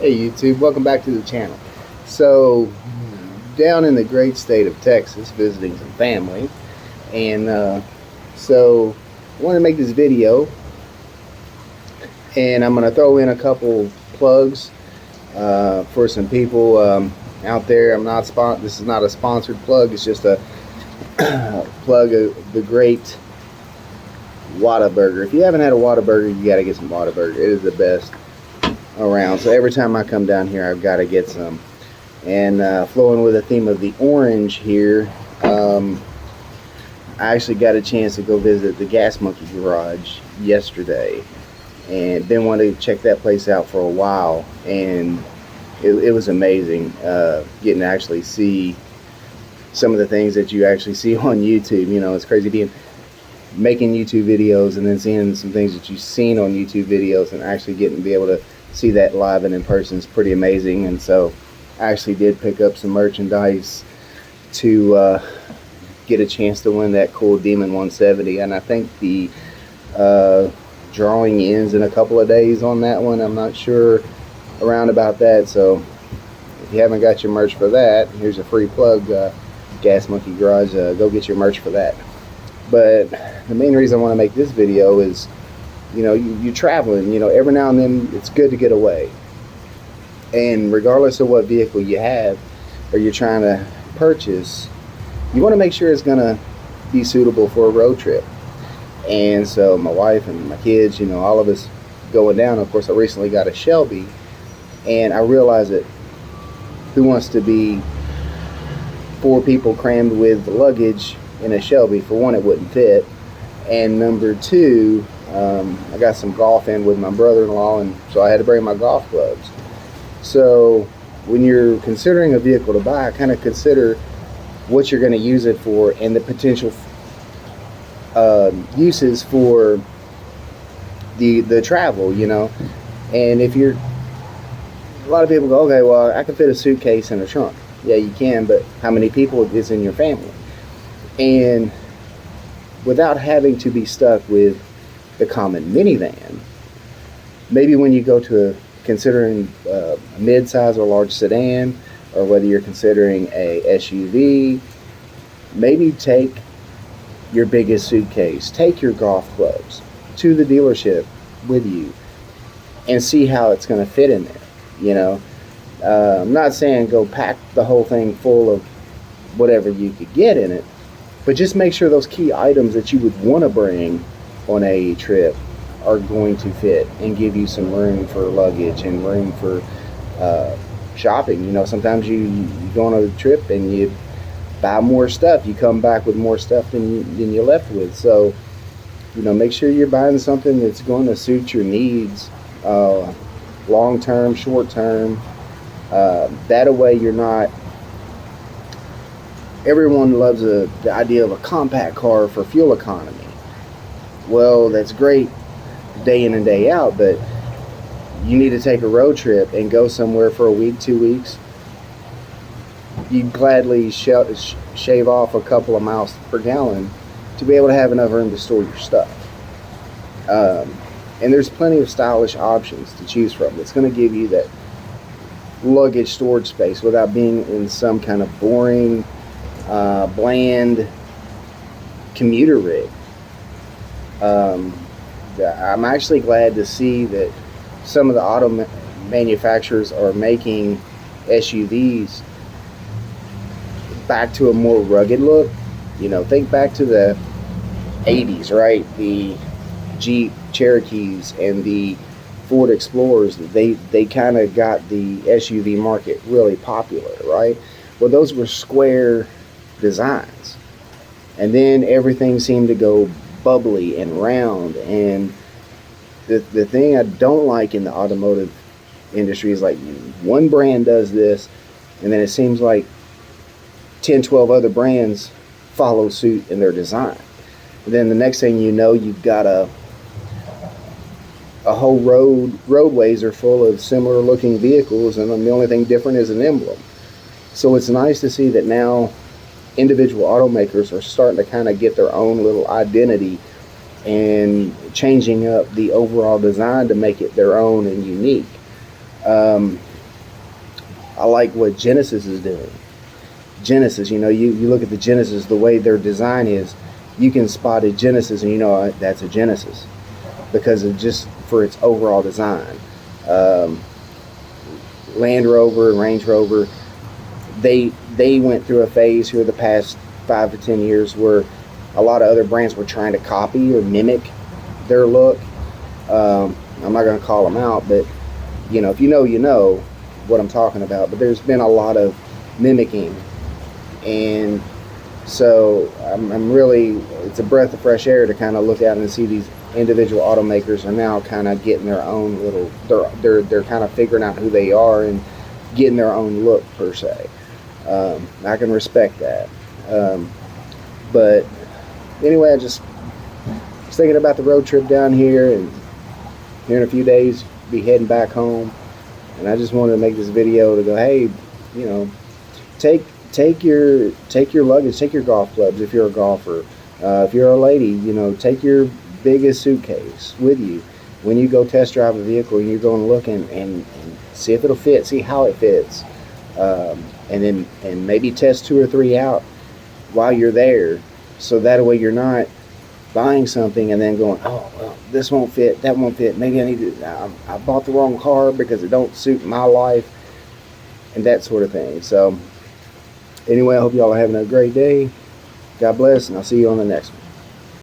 Hey YouTube, welcome back to the channel. So, down in the great state of Texas, visiting some family, and so I wanted to make this video, and I'm going to throw in a couple plugs for some people out there. This is not a sponsored plug. It's just a plug of the great Whataburger. If you haven't had a Whataburger, you got to get some Whataburger. It is the best around. So every time I come down here, I've got to get some. And flowing with the theme of the orange here, I actually got a chance to go visit the Gas Monkey Garage yesterday, and been wanting to check that place out for a while, and it was amazing getting to actually see some of the things that you actually see on YouTube. You know, it's crazy making YouTube videos and then seeing some things that you've seen on YouTube videos, and actually getting to be able to see that live and in person is pretty amazing. And so I actually did pick up some merchandise to get a chance to win that cool Demon 170, and I think the drawing ends in a couple of days on that one. I'm not sure around about that, so if you haven't got your merch for that, here's a free plug. Gas Monkey Garage, go get your merch for that. But the main reason I want to make this video is, you know, you're traveling, you know, every now and then it's good to get away. And regardless of what vehicle you have or you're trying to purchase, you want to make sure it's going to be suitable for a road trip. And so my wife and my kids, you know, all of us going down. Of course, I recently got a Shelby, and I realized that who wants to be 4 people crammed with luggage in a Shelby? For one, it wouldn't fit, and number two, I got some golf in with my brother-in-law, and so I had to bring my golf clubs. So when you're considering a vehicle to buy, kind of consider what you're going to use it for and the potential uses for the travel, you know. And if you're, a lot of people go, okay, well, I can fit a suitcase in a trunk. Yeah, you can, but how many people is in your family? And without having to be stuck with the common minivan, maybe when you go to considering a mid-size or large sedan, or whether you're considering a SUV, maybe take your biggest suitcase, take your golf clubs to the dealership with you and see how it's going to fit in there. You know, I'm not saying go pack the whole thing full of whatever you could get in it, but just make sure those key items that you would want to bring on a trip are going to fit and give you some room for luggage and room for shopping. You know, sometimes you go on a trip and you buy more stuff, you come back with more stuff than you left with. So, you know, make sure you're buying something that's going to suit your needs, long term, short term. That way you're not, everyone loves the idea of a compact car for fuel economy. Well, that's great day in and day out, but you need to take a road trip and go somewhere for a week, 2 weeks. You'd gladly shave off a couple of miles per gallon to be able to have enough room to store your stuff. And there's plenty of stylish options to choose from that's going to give you that luggage storage space without being in some kind of boring, bland commuter rig. I'm actually glad to see that some of the auto manufacturers are making SUVs back to a more rugged look. You know, think back to the 80s, right? The Jeep Cherokees and the Ford Explorers, they kind of got the SUV market really popular, right? Well, those were square designs, and then everything seemed to go bubbly and round. And the thing I don't like in the automotive industry is, like, one brand does this and then it seems like 10-12 other brands follow suit in their design, and then the next thing you know, you've got a whole roadways are full of similar looking vehicles, and the only thing different is an emblem. So it's nice to see that now individual automakers are starting to kind of get their own little identity and changing up the overall design to make it their own and unique. I like what Genesis is doing. Genesis, you look at the Genesis, the way their design is, you can spot a Genesis and that's a Genesis because of just for its overall design. Um, Land Rover and Range Rover, they went through a phase here the past 5 to 10 years where a lot of other brands were trying to copy or mimic their look. I'm not going to call them out, but if you know what I'm talking about. But there's been a lot of mimicking, and so I'm really, it's a breath of fresh air to kind of look out and see these individual automakers are now kind of getting their own little, they're kind of figuring out who they are and getting their own look per se. I can respect that. But anyway, I just was thinking about the road trip down here, and here in a few days be heading back home, and I just wanted to make this video to go, hey, take your luggage, take your golf clubs if you're a golfer. If you're a lady, take your biggest suitcase with you when you go test drive a vehicle, and you're going to look and see if it'll fit, see how it fits, and maybe test 2 or 3 out while you're there, so that way you're not buying something and then going, oh well, this won't fit, that won't fit, maybe I bought the wrong car because it don't suit my life, and that sort of thing. So anyway, I hope y'all are having a great day. God bless, and I'll see you on the next one.